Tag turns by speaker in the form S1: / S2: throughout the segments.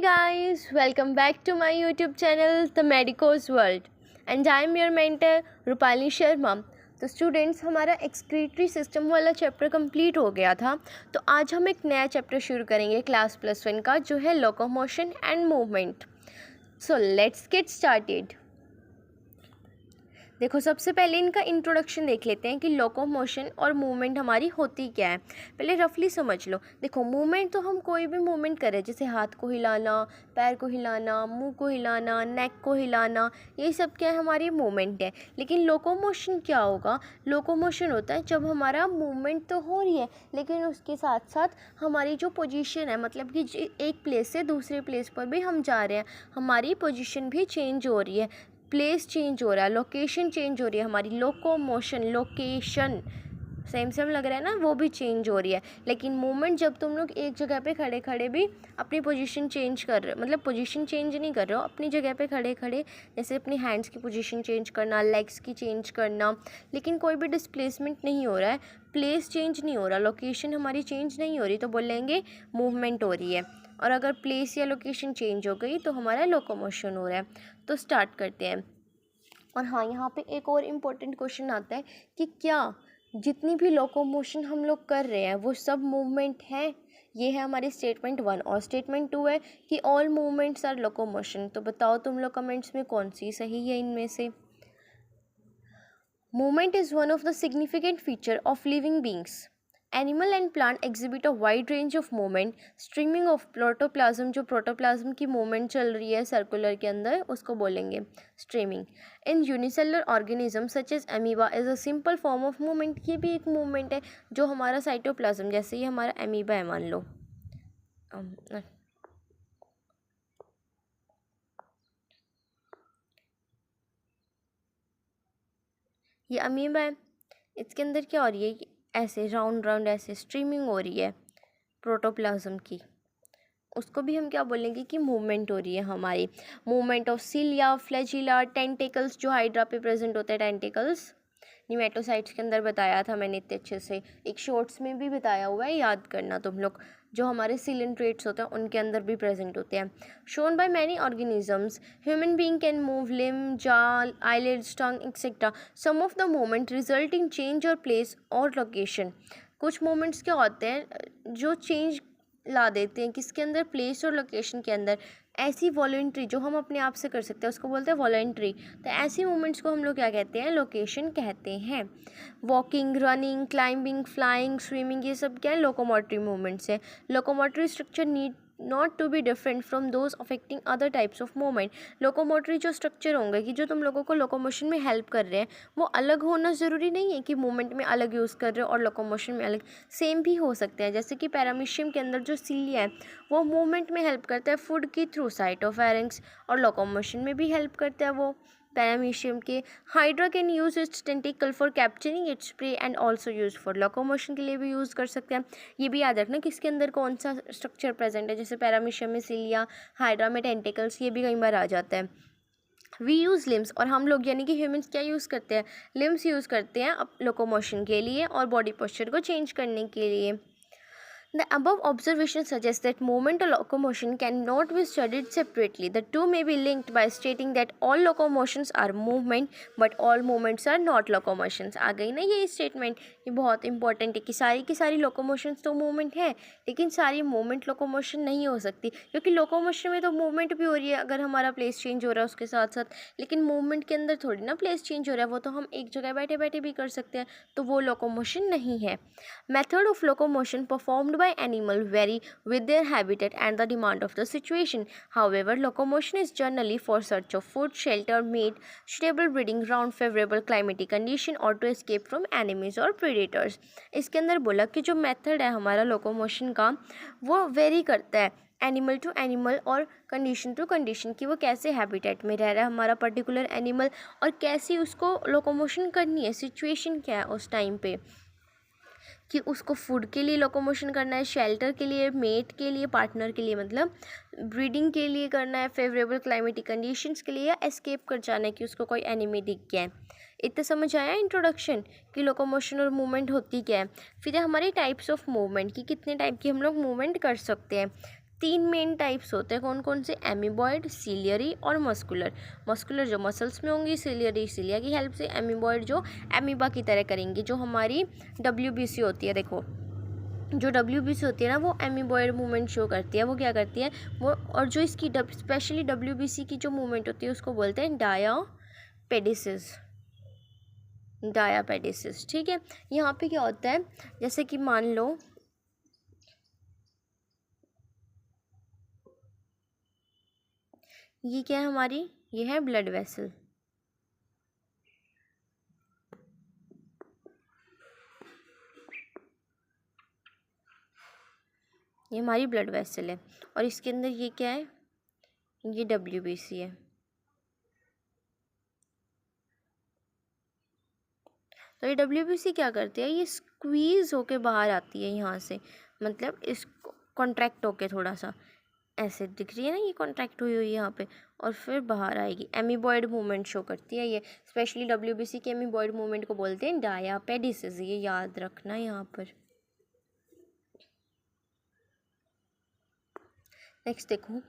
S1: Guys, welcome back to my YouTube channel The Medico's World and I am your mentor Rupali Sharma. तो students, हमारा excretory system वाला chapter complete हो गया था। तो आज हम एक नया चैप्टर शुरू करेंगे क्लास +1 का, जो है locomotion and movement. So let's get started. देखो, सबसे पहले इनका इंट्रोडक्शन देख लेते हैं कि लोकोमोशन और मूवमेंट हमारी होती क्या है। पहले रफली समझ लो। देखो, मूवमेंट तो हम कोई भी मूवमेंट करें, जैसे हाथ को हिलाना, पैर को हिलाना, मुंह को हिलाना, नेक को हिलाना, ये सब क्या है, हमारी मूवमेंट है। लेकिन लोकोमोशन क्या होगा? लोकोमोशन होता है जब हमारा मूवमेंट तो हो रही है, लेकिन उसके साथ साथ हमारी जो पोजीशन है, मतलब कि एक प्लेस से दूसरे प्लेस पर भी हम जा रहे हैं, हमारी पोजीशन भी चेंज हो रही है, प्लेस चेंज हो रहा है, लोकेशन चेंज हो रही है, हमारी लोकोमोशन, लोकेशन सेम सेम लग रहा है ना, वो भी चेंज हो रही है। लेकिन मूवमेंट, जब तुम लोग एक जगह पे खड़े खड़े भी अपनी पोजीशन चेंज कर रहे हो, मतलब पोजीशन चेंज नहीं कर रहे हो, अपनी जगह पे खड़े खड़े जैसे अपनी हैंड्स की पोजीशन चेंज करना, लेग्स की चेंज करना, लेकिन कोई भी डिस्प्लेसमेंट नहीं हो रहा है, प्लेस चेंज नहीं हो रहा, लोकेशन हमारी चेंज नहीं हो रही, तो बोलेंगे मूवमेंट हो रही है। और अगर प्लेस या लोकेशन चेंज हो गई तो हमारा लोकोमोशन हो रहा है। तो स्टार्ट करते हैं। और हाँ, यहाँ पे एक और इम्पोर्टेंट क्वेश्चन आता है कि क्या जितनी भी लोकोमोशन हम लोग कर रहे हैं वो सब मूवमेंट है? ये है हमारी स्टेटमेंट 1। और स्टेटमेंट 2 है कि ऑल मूवमेंट्स आर लोकोमोशन। तो बताओ तुम लोग कमेंट्स में कौन सी सही है इनमें से। Movement is one of the significant feature of living beings. Animal and plant exhibit a wide range of movement. Streaming of protoplasm, जो प्रोटोप्लाज्म की मूवमेंट चल रही है सर्कुलर के अंदर, उसको बोलेंगे streaming. In unicellular organism such as amoeba is a simple form of movement. ये भी एक मूवमेंट है, जो हमारा साइटोप्लाज्म, जैसे ये हमारा अमीबा है मान लो, ये अमीबा है, इसके अंदर क्या हो रही है, ऐसे राउंड राउंड ऐसे स्ट्रीमिंग हो रही है प्रोटोप्लाज्म की, उसको भी हम क्या बोलेंगे कि मूवमेंट हो रही है हमारी। Movement of cilia, flagella, tentacles, जो हाइड्रा पे प्रेजेंट होते हैं टेंटिकल्स, निमेटोसाइट्स के अंदर बताया था मैंने इतने अच्छे से, एक शॉर्ट्स में भी बताया हुआ है, याद करना तुम लोग। जो हमारे सिलेंट्रेट्स होते हैं उनके अंदर भी प्रेजेंट होते हैं। Shown by many organisms, human being can move limb, jaw, eyelids, tongue etcetera. Some of the movement result in change or place or location. कुछ मोमेंट्स क्या होते हैं जो चेंज ला देते हैं, किसके अंदर, प्लेस और लोकेशन के अंदर। ऐसी वॉलंटरी जो हम अपने आप से कर सकते हैं उसको बोलते हैं वॉलंटरी। तो ऐसी मूवमेंट्स को हम लोग क्या कहते हैं, लोकेशन कहते हैं। Walking, running, climbing, flying, swimming, ये सब क्या है, लोकोमोटरी मूवमेंट्स है। Locomotory structure need not to be different from those affecting other types of movement. Locomotory जो स्ट्रक्चर होंगे कि जो तुम लोगों को लोकोमोशन में हेल्प कर रहे हैं, वो अलग होना ज़रूरी नहीं है कि मूवमेंट में अलग यूज़ कर रहे हो और लोकोमोशन में अलग, सेम भी हो सकते हैं। जैसे कि पैरामीशियम के अंदर जो सीलिया है वो मूवमेंट में हेल्प करता है फूड की थ्रू साइटोफेरेंक्स, और लोकोमोशन में भी हेल्प करता है वो पैरामीशियम के। Hydra can use it's tentacle for capturing its prey and also use for locomotion, के लिए भी यूज़ कर सकते हैं। ये भी याद रखना किसके अंदर कौन सा स्ट्रक्चर प्रेजेंट है, जैसे पैरामीशियम में सिलिया, हाइड्रा में टेंटिकल्स, ये भी कई बार आ जाता है। वी यूज़ लिम्स, और हम लोग यानी कि ह्यूमंस क्या यूज़ करते हैं, लिम्स यूज़ करते हैं लोकोमोशन के लिए और बॉडी पोस्चर को चेंज करने के लिए। The above observation suggests that movement or locomotion cannot be studied separately. The two may be linked by stating that all locomotions are movement, but all movements are not locomotions. आ गई ना ये statement, ये बहुत important है कि की सारी लोकोमोशंस तो मूवमेंट है, लेकिन सारी मूवमेंट लोकोमोशन नहीं हो सकती, क्योंकि लोकोमोशन में तो मूवमेंट भी हो रही है अगर हमारा प्लेस चेंज हो रहा है उसके साथ साथ, लेकिन मूवमेंट के अंदर थोड़ी ना प्लेस चेंज हो रहा है, वो तो हम एक जगह बैठे बैठे भी कर सकते हैं, तो वो लोकोमोशन नहीं है। Method of locomotion performed by animal vary with their habitat and the demand of the situation. However, locomotion is generally for search of food, shelter, mate, suitable breeding ground, favorable climatic condition or to escape from enemies or predators. इसके अंदर बोला कि जो method है हमारा locomotion का वो very करता है एनिमल टू एनिमल और कंडीशन टू कंडीशन, कि वो कैसे हैबिटेट में रह रहा है हमारा पर्टिकुलर एनिमल और कैसी उसको लोकोमोशन करनी है, सिचुएशन क्या है उस टाइम पे, कि उसको फूड के लिए लोकोमोशन करना है, शेल्टर के लिए, मेट के लिए, पार्टनर के लिए, मतलब ब्रीडिंग के लिए करना है, फेवरेबल क्लाइमेटिक कंडीशंस के लिए, या एस्केप कर जाना है कि उसको कोई एनिमी दिख गया है। इतना समझ आया इंट्रोडक्शन कि लोकोमोशन और मूवमेंट होती क्या है। फिर है हमारे टाइप्स ऑफ मूवमेंट, कि कितने टाइप की हम लोग मूवमेंट कर सकते हैं। तीन मेन टाइप्स होते हैं। कौन कौन से? एमीबॉयड, सिलियरी और मस्कुलर। मस्कुलर जो मसल्स में होंगी, सिलियरी सिलिया की हेल्प से, एमीबॉयड जो एमीबा की तरह करेंगी, जो हमारी WBC होती है। देखो जो WBC होती है ना, वो एमीबॉयड मूवमेंट शो करती है। वो क्या करती है वो, और जो इसकी स्पेशली WBC की जो मूवमेंट होती है उसको बोलते हैं डायापेडिसिस। डायापेडिसिस, ठीक है। यहाँ पे क्या होता है, जैसे कि मान लो ये क्या है हमारी, ये है ब्लड वेसल। ये हमारी ब्लड वेसल है और इसके अंदर ये क्या है, ये WBC है। तो ये WBC क्या करती है, ये स्क्वीज़ होके बाहर आती है यहाँ से, मतलब इस कॉन्ट्रैक्ट होके थोड़ा सा ऐसे दिख रही है ना, ये कॉन्ट्रैक्ट हुई हुई है यहाँ पे, और फिर बाहर आएगी। एमीबॉयड मूवमेंट शो करती है ये, स्पेशली WBC के एमीबॉयड मूवमेंट को बोलते हैं डायापेडिसिस। ये याद रखना यहाँ पर। नेक्स्ट देखो,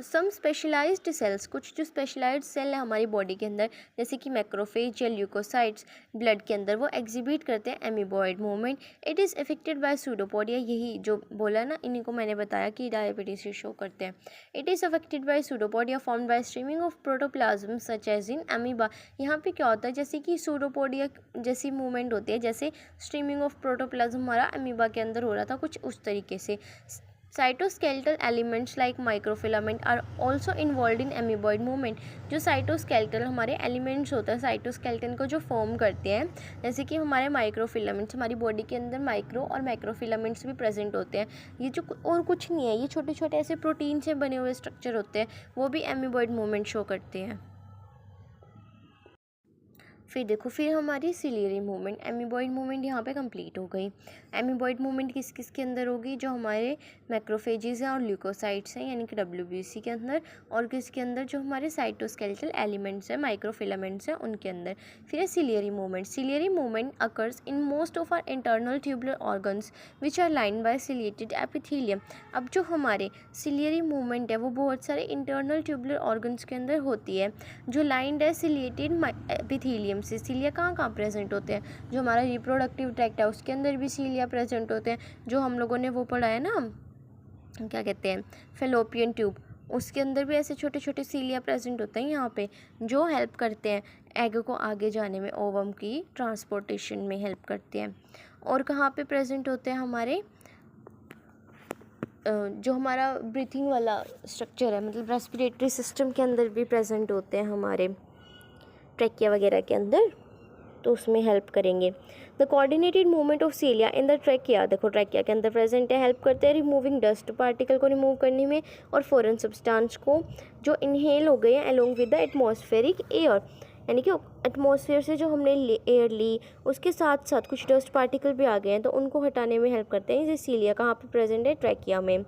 S1: सम स्पेशलाइज्ड सेल्स, कुछ जो स्पेशलाइज्ड सेल है हमारी बॉडी के अंदर, जैसे कि मैक्रोफेज या ल्यूकोसाइट्स ब्लड के अंदर, वो एग्जिबिट करते हैं amoeboid movement. It is affected by pseudopodia, यही जो बोला ना, इन्हीं को मैंने बताया कि डायबिटीज शो करते हैं। It is affected by pseudopodia formed by streaming of protoplasm such as in amoeba. यहाँ पे क्या होता है, जैसे कि सूडोपोडिया जैसी मूवमेंट होती है, जैसे स्ट्रीमिंग ऑफ प्रोटोप्लाज्म हमारा अमीबा के अंदर हो रहा था, कुछ उस तरीके से। Cytoskeletal elements like microfilament are also involve in amoeboid movement. जो साइटोस्केलेटल हमारे एलिमेंट्स होते हैं, साइटोस्केलेटन को जो फॉर्म करते हैं, जैसे कि हमारे माइक्रोफिलामेंट्स, हमारी बॉडी के अंदर माइक्रो और मैक्रोफिलामेंट्स भी प्रेजेंट होते हैं। ये जो और कुछ नहीं है, ये छोटे छोटे ऐसे प्रोटीन से बने हुए स्ट्रक्चर होते हैं, वो भी एमीबॉयड मूवमेंट शो करते हैं। फिर देखो, फिर हमारी सिलियरी मूवमेंट, एमीबॉयड मूवमेंट यहाँ पे कंप्लीट हो गई। एमीबॉयड मूवमेंट किस किस के अंदर होगी, जो हमारे मैक्रोफेजेस हैं और ल्यूकोसाइट्स हैं, यानी कि WBC के अंदर, और किसके अंदर, जो हमारे साइटोस्केलेटल एलिमेंट्स हैं, माइक्रोफिलामेंट्स हैं, उनके अंदर। फिर है ciliary movement. Ciliary movement occurs in most of our internal tubular organs which are lined by ciliated epithelium. अब जो हमारे सिलियरी मूवमेंट है वो बहुत सारे इंटरनल ट्यूबुलर ऑर्गन्स के अंदर होती है, जो लाइन्ड है सिलिएटेड एपिथेलियम से। सीलिया कहाँ कहाँ प्रेजेंट होते हैं, जो हमारा रिप्रोडक्टिव ट्रैक्ट है उसके अंदर भी सीलिया प्रेजेंट होते हैं। जो हम लोगों ने वो पढ़ा है ना, क्या कहते हैं, फेलोपियन ट्यूब, उसके अंदर भी ऐसे छोटे छोटे सीलिया प्रेजेंट होते हैं यहाँ पे, जो हेल्प करते हैं एग को आगे जाने में, ओवम की ट्रांसपोर्टेशन में हेल्प करते हैं। और कहाँ पे प्रेजेंट होते हैं हमारे, जो हमारा ब्रीथिंग वाला स्ट्रक्चर है, मतलब रेस्पिरेटरी सिस्टम के अंदर भी प्रेजेंट होते हैं, हमारे ट्रैकिया वगैरह के अंदर, तो उसमें हेल्प करेंगे। The coordinated movement of सीलिया in the trachea, देखो ट्रैकिया के अंदर प्रेजेंट है, हेल्प करते हैं रिमूविंग डस्ट पार्टिकल को रिमूव करने में, और फॉरेन सब्सटेंस को जो इनहेल हो गए हैं along with the atmospheric air, यानी कि एटमॉस्फेयर से जो हमने एयर ली उसके साथ साथ कुछ डस्ट पार्टिकल भी आ गए हैं, तो उनको हटाने में हेल्प करते हैं। ये सीलिया कहाँ पे प्रेजेंट है, ट्रैकिया में।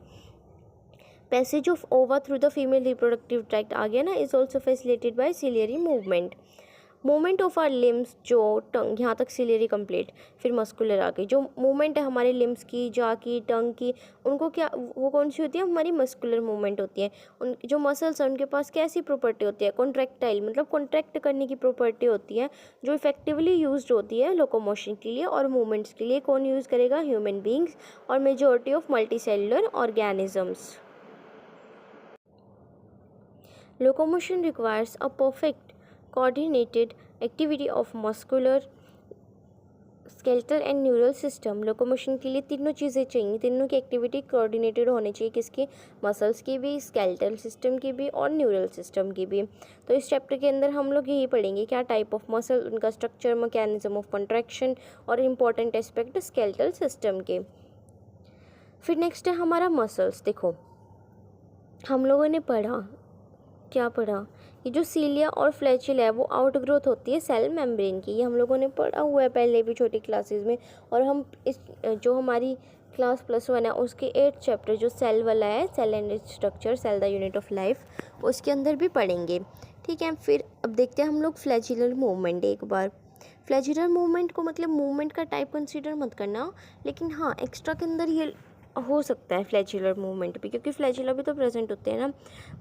S1: Passage of ova through the female reproductive tract आ गया ना, is also facilitated by ciliary movement. Movement of our limbs, जो टंग, यहाँ तक सिलियरी कंप्लीट। फिर मस्कुलर आ गई, जो मूवमेंट है हमारे लिम्स की, जा की, टंग की, उनको क्या, वो कौन सी होती है, हमारी मस्कुलर मूवमेंट होती है। उन जो मसल्स हैं उनके पास कैसी प्रॉपर्टी होती है, कॉन्ट्रैक्टाइल, मतलब कॉन्ट्रैक्ट करने की प्रॉपर्टी होती है, जो इफेक्टिवली यूज्ड होती है लोकोमोशन के लिए और मूवमेंट्स के लिए। कौन यूज़ करेगा, ह्यूमन बींग्स और majority of multicellular organisms. Locomotion requires a perfect coordinated activity of muscular, skeletal and neural system। Locomotion के लिए तीनों चीज़ें चाहिए, तीनों की एक्टिविटी कोऑर्डिनेटेड होनी चाहिए, किसकी, मसल्स की भी, स्केलेटल सिस्टम की भी और न्यूरल सिस्टम की भी। तो इस चैप्टर के अंदर हम लोग यही पढ़ेंगे, क्या टाइप ऑफ मसल, उनका स्ट्रक्चर, मैकेनिज्म ऑफ कंट्रैक्शन और इम्पॉर्टेंट एस्पेक्ट स्केलेटल सिस्टम के। फिर नेक्स्ट है हमारा मसल्स। देखो हम लोगों ने पढ़ा, क्या पढ़ा, ये जो सीलिया और फ्लैचिल है वो आउटग्रोथ होती है सेल मेम्ब्रेन की, ये हम लोगों ने पढ़ा हुआ है पहले भी छोटी क्लासेस में। और हम इस जो हमारी क्लास +1 है उसके 8th चैप्टर जो सेल वाला है, cell and its structure, cell the unit of life, उसके अंदर भी पढ़ेंगे, ठीक है। फिर अब देखते हैं हम लोग फ्लैचिलर मूवमेंट एक बार। फ्लैचिलर मूवमेंट को मतलब मूवमेंट का टाइप कंसीडर मत करना, लेकिन हाँ एक्स्ट्रा के अंदर ये हो सकता है फ्लैचुलर मूवमेंट भी, क्योंकि फ्लैचुला भी तो प्रेजेंट होते हैं ना,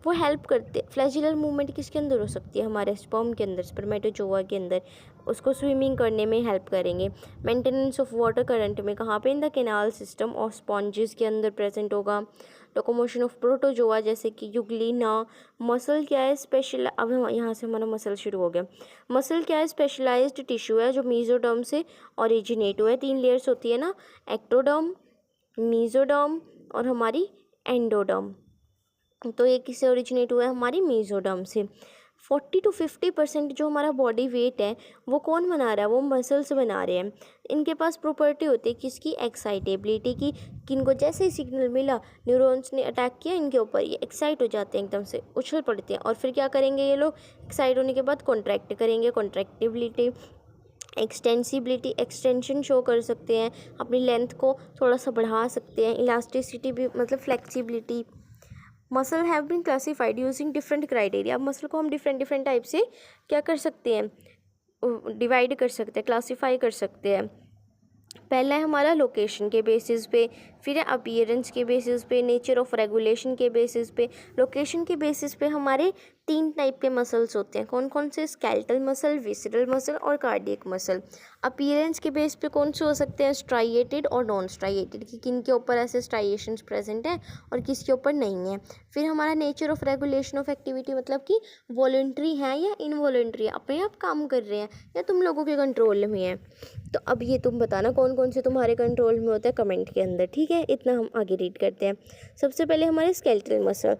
S1: वो हेल्प करते हैं। फ्लैचुलर मूवमेंट किसके अंदर हो सकती है? हमारे स्पर्म के अंदर, स्पर्मेटोजोआ के अंदर, उसको स्विमिंग करने में हेल्प करेंगे। मेंटेनेंस ऑफ वाटर करंट में कहाँ पे? इन द कैनाल सिस्टम और स्पॉन्जेस के अंदर प्रेजेंट होगा। लोकोमोशन ऑफ प्रोटोजोआ जैसे कि यूग्लिना। मसल क्या है? स्पेशल, अब हम यहाँ से हमारा मसल शुरू हो गया। मसल क्या है? स्पेशलाइज्ड टिश्यू है जो मीजोडर्म से ओरिजिनेट हुआ है। 3 लेयर्स होती है ना, एक्टोडर्म, मीजोडर्म और हमारी एंडोडर्म। तो ये किससे ओरिजिनेट हुआ है? हमारी मीजोडर्म से। 40 to 50% जो हमारा बॉडी वेट है वो कौन बना रहा है? वो मसल्स बना रहे हैं। इनके पास प्रॉपर्टी होती है किसकी? एक्साइटेबिलिटी की। किनको? जैसे ही सिग्नल मिला, न्यूरॉन्स ने अटैक किया इनके ऊपर, ये एक्साइट हो जाते हैं, एकदम से उछल पड़ते हैं। और फिर क्या करेंगे ये लोग? एक्साइट होने के बाद कॉन्ट्रैक्ट करेंगे। कॉन्ट्रैक्टिबिलिटी, एक्सटेंसिबिलिटी, एक्सटेंशन शो कर सकते हैं, अपनी लेंथ को थोड़ा सा बढ़ा सकते हैं। इलास्टिसिटी भी, मतलब flexibility. Muscle have been classified using different criteria. अब मसल को हम डिफरेंट डिफरेंट टाइप से क्या कर सकते हैं? डिवाइड कर सकते हैं, क्लासीफाई कर सकते हैं। पहला है हमारा लोकेशन के बेसिस पे, फिर है अपीयरेंस के बेसिस पे, नेचर ऑफ रेगुलेशन के बेसिस पे। लोकेशन के बेसिस पे हमारे 3 टाइप के मसल्स होते हैं। कौन कौन से? स्केलेटल मसल, विसरल मसल और कार्डियक मसल। अपीयरेंस के बेस पे कौन से हो सकते हैं? स्ट्राइएटेड और नॉन स्ट्राइएटेड, कि किन के ऊपर ऐसे स्ट्राइएशंस प्रेजेंट हैं और किसके ऊपर नहीं है। फिर हमारा nature of regulation of activity, मतलब कि वॉलंटरी है या इनवॉलंटरी है, अपने आप काम कर रहे हैं या तुम लोगों के कंट्रोल में है। तो अब ये तुम बताना कौन कौन से तुम्हारे कंट्रोल में होता है कमेंट के अंदर, ठीक है? इतना हम आगे रीड करते हैं। सबसे पहले हमारे स्केलेटल मसल।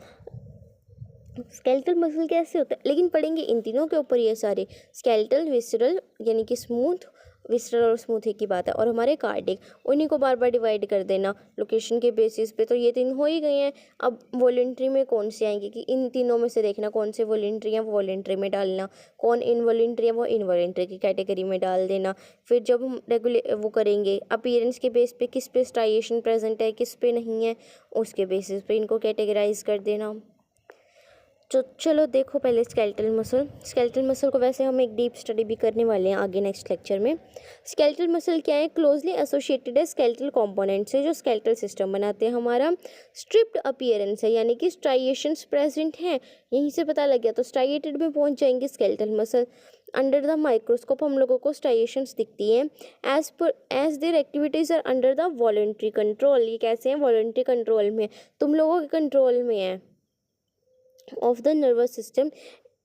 S1: स्केलेटल मसल कैसे होता है? लेकिन पढ़ेंगे इन तीनों के ऊपर ये सारे, स्केलेटल, विसरल यानी कि स्मूथ, विसरल और स्मूथ एक ही बात है, और हमारे कार्डिक, उन्हीं को बार बार डिवाइड कर देना लोकेशन के बेसिस पे। तो ये 3 हो ही गए हैं। अब वॉलंटरी में कौन से आएंगे, कि इन तीनों में से देखना कौन से वॉलंटरी हैं, वो वॉलंटरी में डालना, कौन इनवॉलंटरी है वो इनवॉलंटरी की कैटेगरी में डाल देना। फिर जब हम वो करेंगे अपीयरेंस के बेस पे, किस पे स्ट्राइएशन प्रेजेंट है, किस पे नहीं है, उसके बेसिस पे इनको कैटेगराइज कर देना। तो चलो देखो पहले स्केलेटल मसल। स्केलेटल मसल को वैसे हम एक डीप स्टडी भी करने वाले हैं आगे नेक्स्ट लेक्चर में। स्केलेटल मसल क्या है? क्लोजली एसोसिएटेड है स्केलेटल कंपोनेंट से जो स्केलेटल सिस्टम बनाते हैं। हमारा स्ट्रिप्ड अपीयरेंस है, यानी कि स्ट्राइएशंस प्रेजेंट हैं, यहीं से पता लग गया। तो स्ट्राइएटेड में पहुंच जाएंगे skeletal muscle. Under the microscope हम लोगों को स्ट्राइएशंस दिखती हैं। As their activities are under the voluntary control. ये कैसे हैं? वॉलंटरी कंट्रोल में, तुम लोगों के कंट्रोल में है, of the nervous system,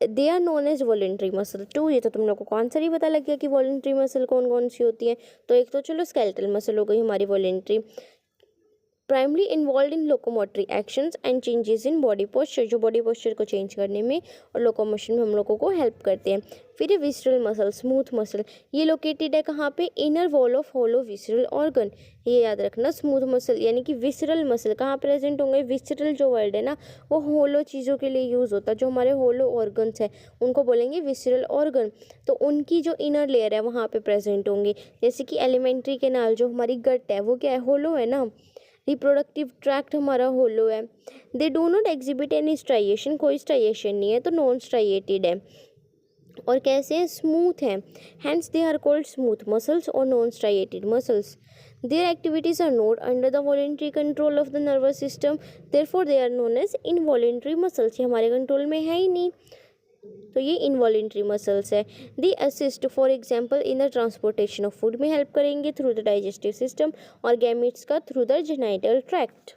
S1: they are known as voluntary muscle too. ये तो तुम लोग को आंसर ही पता लग गया कि वॉलंटरी मसल कौन कौन सी होती है। तो एक तो चलो स्केलेटल मसल हो गई हमारी voluntary. Primarily involve in locomotory actions and changes in body posture, जो बॉडी पोस्चर को चेंज करने में और लोकोमोशन में हम लोगों को हेल्प करते हैं। फिर ये विसरल मसल, स्मूथ मसल, ये लोकेटेड है कहाँ पे? Inner wall of hollow visceral organ. ये याद रखना, स्मूथ मसल यानी कि विसरल मसल कहाँ प्रेजेंट होंगे? विसरल जो वर्ड है ना, वो होलो चीज़ों के लिए यूज़ होता है। जो हमारे होलो ऑर्गन्स हैं उनको बोलेंगे विसरल ऑर्गन। तो उनकी जो इनर लेयर है वहाँ पे प्रेजेंट होंगे। जैसे कि एलिमेंट्री कैनाल, जो हमारी गट है वो क्या है? होलो है ना। रिप्रोडक्टिव ट्रैक्ट हमारा होलो है। They do not exhibit any striation, कोई स्ट्राइएशन नहीं है, तो नॉन स्ट्राइएटेड है। और कैसे हैं? स्मूथ हैं, hence they are called smooth muscles और non striated muscles. Their activities are not under the voluntary control of the nervous system, therefore they are known as involuntary muscles. ये हमारे control में है ही नहीं, तो ये इनवॉलेंट्री मसल्स है। They assist for example in the transportation of food में help करेंगे थ्रू द डाइजेस्टिव सिस्टम, और गैमेट्स का थ्रू द जेनाइटल ट्रैक्ट।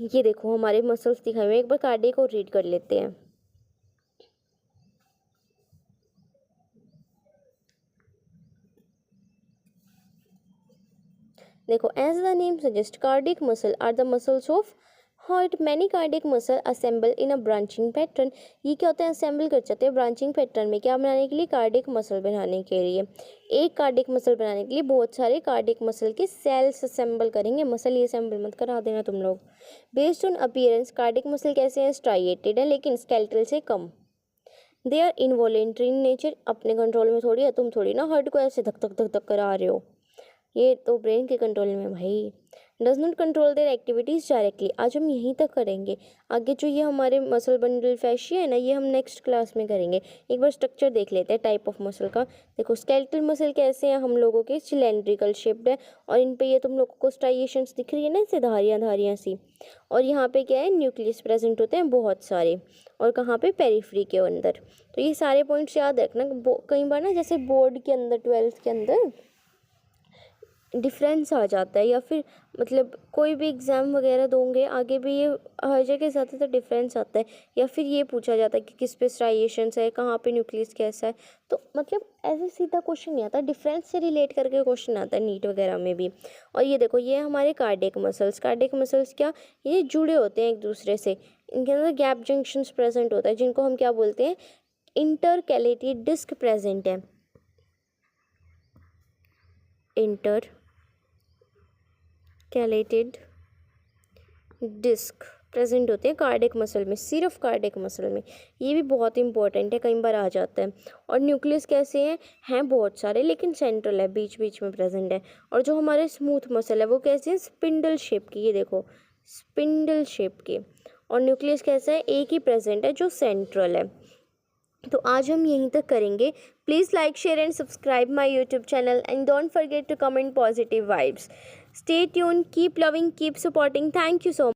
S1: ये देखो हमारे मसल्स दिखाए हुए, एक बार कार्डियक को रीड कर लेते हैं। देखो, as the name suggest cardiac muscle are the muscles of heart. Many cardiac muscle assemble in a branching pattern. ये क्या होता है? असेंबल कर जाते हैं ब्रांचिंग पैटर्न में, क्या बनाने के लिए? कार्डियक मसल बनाने के लिए। एक कार्डियक मसल बनाने के लिए बहुत सारे कार्डियक मसल के सेल्स असेंबल करेंगे। मसल ये असेंबल मत करा देना तुम लोग। Based on appearance cardiac muscle कैसे हैं? स्ट्राइएटेड है, लेकिन स्केलेटल से कम। They are involuntary in nature, अपने कंट्रोल में थोड़ी है। तुम थोड़ी ना हार्ट को ऐसे धक धक धक धक करा रहे हो, ये तो ब्रेन के कंट्रोल में भाई। Does not control their activities directly. आज हम यहीं तक करेंगे, आगे जो ये हमारे मसल बंडल फैशिया है ना, ये हम नेक्स्ट क्लास में करेंगे। एक बार स्ट्रक्चर देख लेते हैं टाइप ऑफ मसल का। देखो स्केलेटल मसल कैसे हैं हम लोगों के, सिलेंड्रिकल शेप्ड है, और इन पे ये तुम लोगों को स्ट्राइएशंस दिख रही है ना, इससे धारियाँ धारियाँ सी। और यहाँ पे क्या है, न्यूक्लियस प्रेजेंट होते हैं बहुत सारे, और कहाँ पे, पेरिफ्री के अंदर। तो ये सारे पॉइंट्स याद रखना। कई बार ना जैसे बोर्ड के अंदर 12th के अंदर डिफरेंस आ जाता है, या फिर मतलब कोई भी एग्ज़ाम वगैरह दोगे आगे भी, ये हर जगह ज़्यादातर डिफरेंस आता है, या फिर ये पूछा जाता है कि किस पे स्ट्राइएशंस है, कहाँ पे न्यूक्लियस कैसा है। तो मतलब ऐसे सीधा क्वेश्चन नहीं आता, डिफरेंस से रिलेट करके क्वेश्चन आता है नीट वगैरह में भी। और ये देखो, ये हमारे कार्डियक मसल्स क्या, ये जुड़े होते हैं एक दूसरे से, इनके अंदर गैप जंक्शंस प्रेजेंट होता है, जिनको हम क्या बोलते हैं, इंटरकैलेटेड डिस्क प्रेजेंट है। कैलेटेड डिस्क प्रेजेंट होते हैं कार्डियक मसल में, सिर्फ कार्डियक मसल में। ये भी बहुत इंपॉर्टेंट है, कई बार आ जाता है। और न्यूक्लियस कैसे हैं बहुत सारे, लेकिन सेंट्रल है, बीच बीच में प्रेजेंट है। और जो हमारे स्मूथ मसल है वो कैसे हैं, स्पिंडल शेप की, ये देखो स्पिंडल शेप के। और न्यूक्लियस कैसा है, एक ही प्रेजेंट है जो सेंट्रल है। तो आज हम यहीं तक करेंगे। Please like, share and subscribe my YouTube channel and don't forget to comment positive vibes. Stay tune, keep loving, keep supporting. Thank you so much.